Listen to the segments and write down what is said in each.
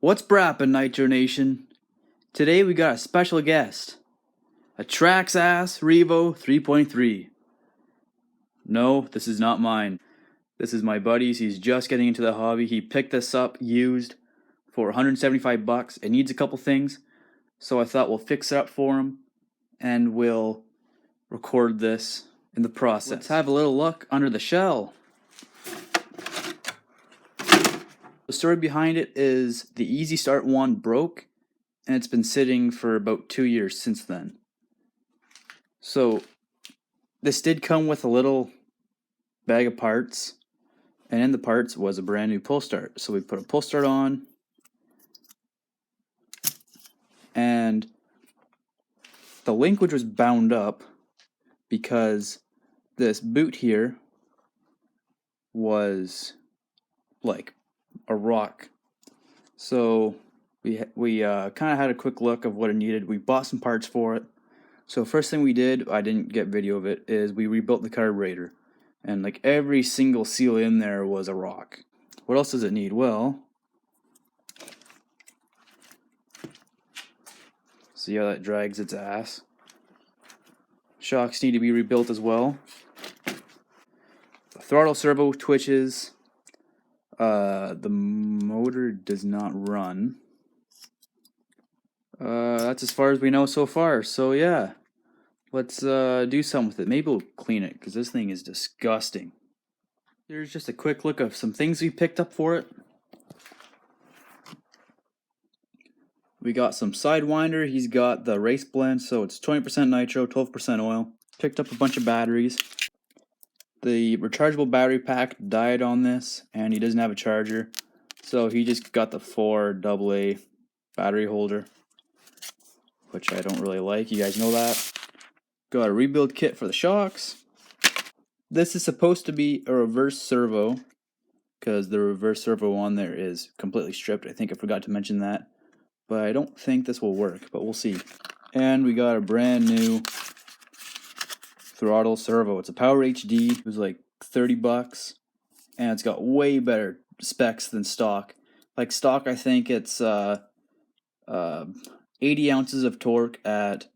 What's brappin', Nitro Nation? Today we got a special guest, a traxxas Revo 3.3. No, this is not mine. This is my buddy's. He's just getting into the hobby. He picked this up used for 175 bucks. It needs a couple things, so I thought we'll fix it up for him and we'll record this in the process. Let's have a little look under the shell. The story behind it is the Easy Start 1 broke, and it's been sitting for about 2 years since then. So this did come with a little bag of parts, and in the parts was a brand new pull start. So we put a pull start on, and the linkage was bound up because this boot here was like a rock. So we kind of had a quick look of what it needed. We bought some parts for it. So first thing we did, I didn't get video of it, is we rebuilt the carburetor, and like every single seal in there was a rock. What else does it need? Well, see how that drags its ass. Shocks need to be rebuilt as well. The throttle servo twitches. The motor does not run. That's as far as we know so far. So yeah, let's do something with it. Maybe we'll clean it, because this thing is disgusting. Here's just a quick look of some things we picked up for it. We got some Sidewinder. He's got the race blend, so it's 20% nitro, 12% oil. Picked up a bunch of batteries. The rechargeable battery pack died on this, and he doesn't have a charger, so he just got the 4 AA battery holder, which I don't really like. You guys know that. Got a rebuild kit for the shocks. This is supposed to be a reverse servo, because the reverse servo on there is completely stripped. I think I forgot to mention that, but I don't think this will work, but we'll see. And we got a brand new throttle servo. It's a Power HD. It was like 30 bucks, and it's got way better specs than stock. Like stock, I think it's 80 ounces of torque at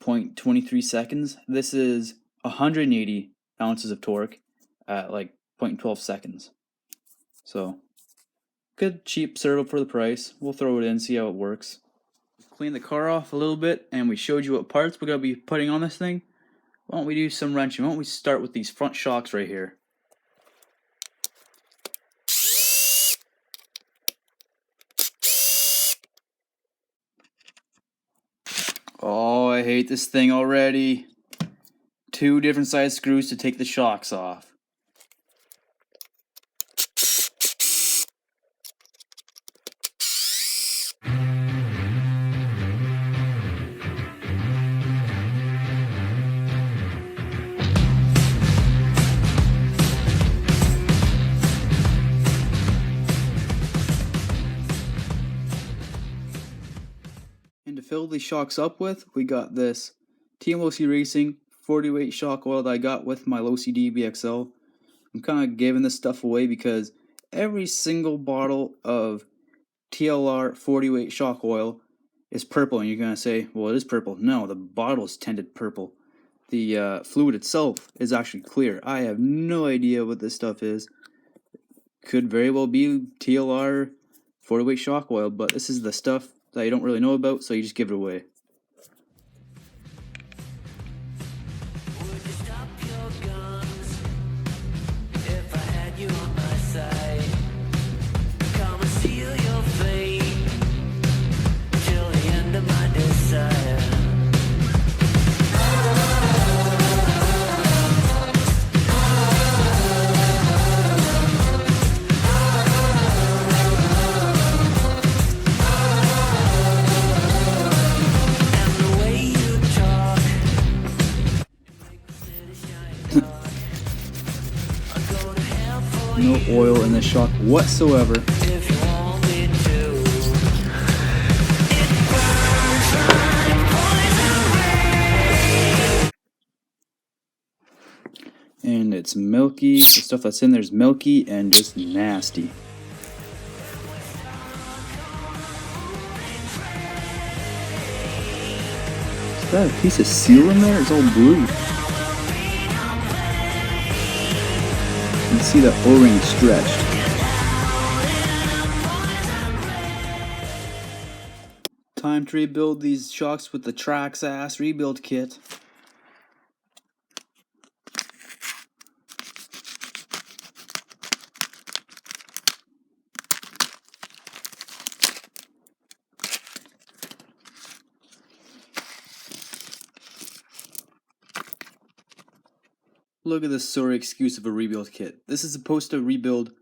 0.23 seconds. This is 180 ounces of torque at like 0.12 seconds. So good cheap servo for the price. We'll throw it in, see how it works. Clean the car off a little bit, and we showed you what parts we're going to be putting on this thing. Why don't we do some wrenching? Why don't we start with these front shocks right here? Oh, I hate this thing already. 2 different size screws to take the shocks off. And to fill these shocks up with, we got this TMOC Racing 40 weight shock oil that I got with my low CD BXL. I'm kind of giving this stuff away because every single bottle of TLR 40 weight shock oil is purple, and you're going to say, well, it is purple. No, the bottle is tinted purple. The fluid itself is actually clear. I have no idea what this stuff is. Could very well be TLR 40 weight shock oil, but this is the stuff that you don't really know about, so you just give it away. No oil in this shock whatsoever. And it's milky. The stuff that's in there is milky and just nasty. Is that a piece of seal in there? It's all blue. You can see the O-ring stretched. Time to rebuild these shocks with the traxxas rebuild kit. Look at this sorry excuse of a rebuild kit. This is supposed to rebuild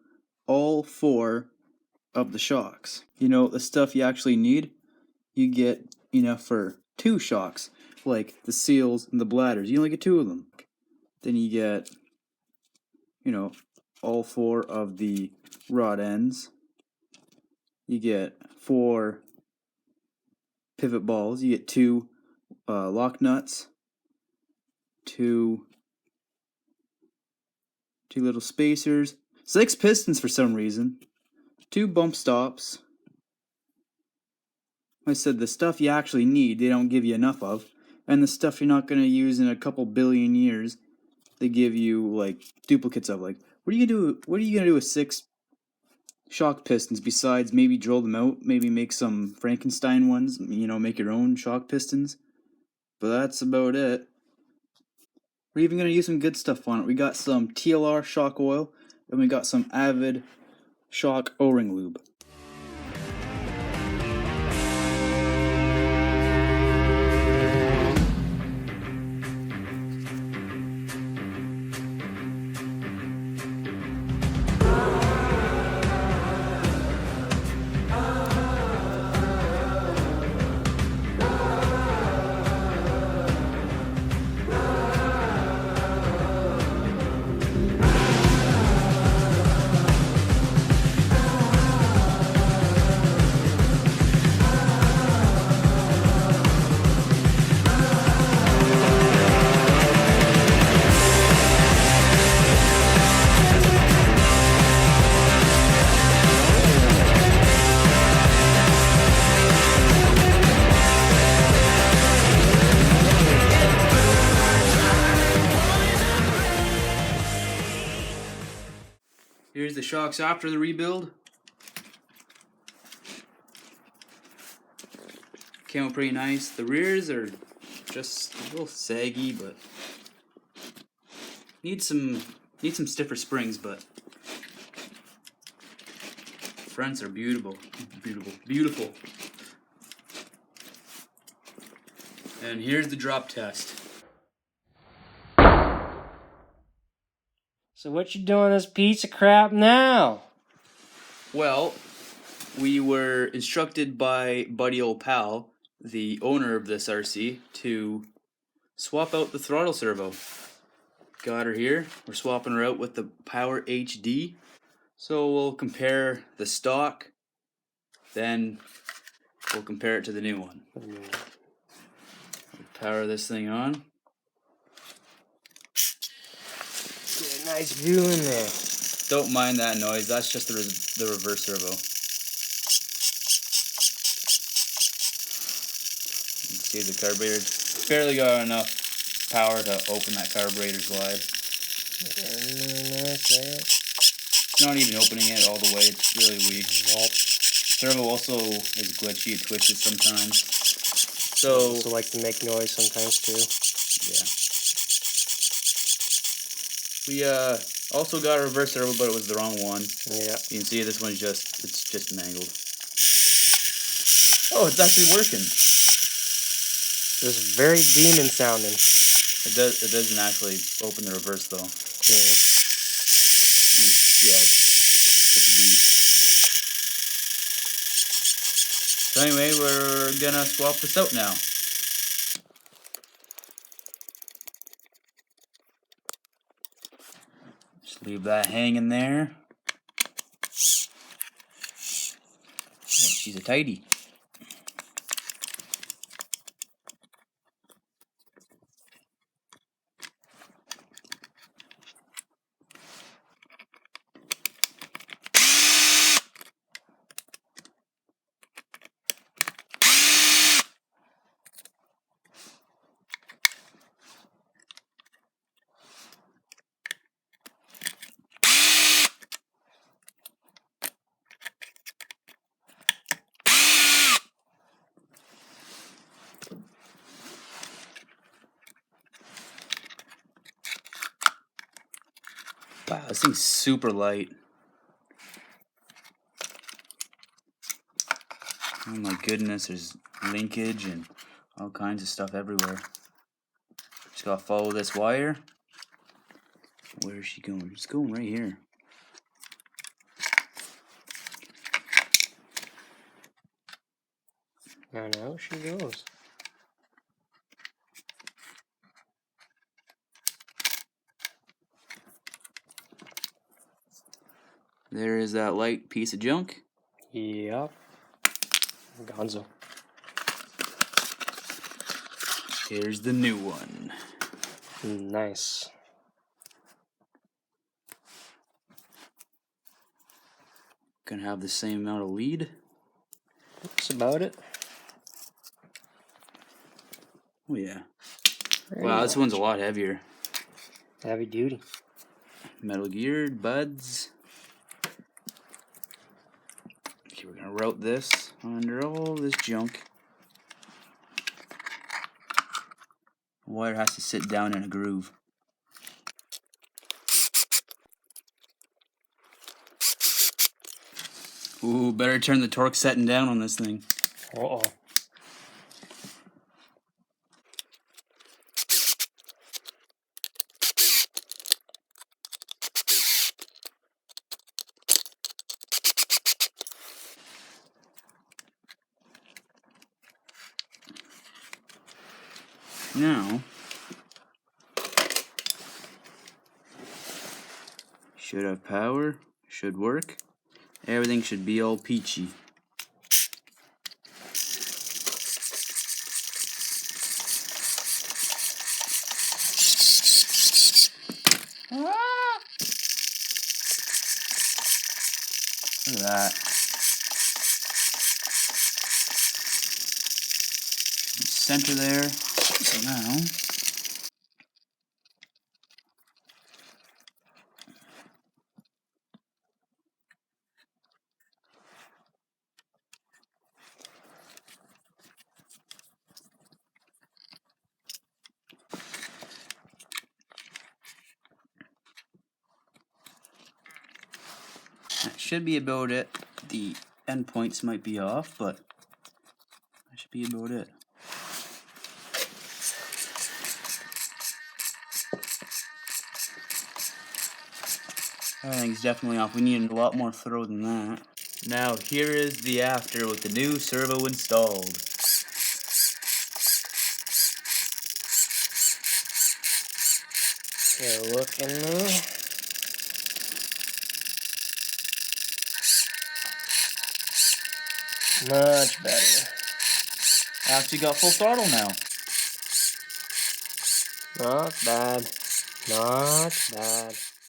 all 4 of the shocks. You know, the stuff you actually need, you get enough for 2 shocks, like the seals and the bladders. You only get 2 of them. Then you get, you know, all 4 of the rod ends. You get 4 pivot balls. You get 2 lock nuts, 2 little spacers, 6 pistons for some reason, 2 bump stops. I said the stuff you actually need, they don't give you enough of, and the stuff you're not going to use in a couple billion years, they give you like duplicates of. Like, what are you gonna do? What are you gonna do with 6 shock pistons besides maybe drill them out, maybe make some Frankenstein ones, you know, make your own shock pistons? But that's about it. We're even going to use some good stuff on it. We got some TLR shock oil, and we got some Avid shock O-ring lube. Here's the shocks after the rebuild. Came out pretty nice. The rears are just a little saggy, but need some stiffer springs, but fronts are beautiful. And here's the drop test. So what you doing this piece of crap now? Well, we were instructed by Buddy Old Pal, the owner of this RC, to swap out the throttle servo. Got her here. We're swapping her out with the Power HD. So we'll compare the stock, then we'll compare it to the new one. We'll power this thing on. Get a nice view in there. Don't mind that noise, that's just the reverse servo. You can see the carburetor barely got enough power to open that carburetor slide. It's not even opening it all the way, it's really weak. Nope. Servo also is glitchy, it twitches sometimes. So also like to make noise sometimes too. Yeah. We also got a reverse servo, but it was the wrong one. Yeah. You can see this one's just mangled. Oh, it's actually working. It's very demon sounding. It doesn't actually open the reverse though. Yeah. Yeah. So anyway, we're gonna swap this out now. Just leave that hanging there. Oh, she's a tidy. This thing's super light. Oh my goodness, there's linkage and all kinds of stuff everywhere. Just gotta follow this wire. Where is she going? She's going right here. I know she goes. There is that light piece of junk. Yep. Gonzo. Here's the new one. Nice. Gonna have the same amount of lead. That's about it. Oh yeah. Pretty Wow, this one's a much. lot heavier. Heavy duty. Metal geared buds. Okay, we're gonna route this under all this junk. The wire has to sit down in a groove. Ooh, better turn the torque setting down on this thing. Uh-oh. Now, should have power, should work. Everything should be all peachy. Look at that. Center there. So now, that should be about it. The endpoints might be off, but that should be about it. Everything's definitely off. We need a lot more throw than that. Now here is the after with the new servo installed. You're looking much better. Actually got full throttle now. Not bad. Not bad.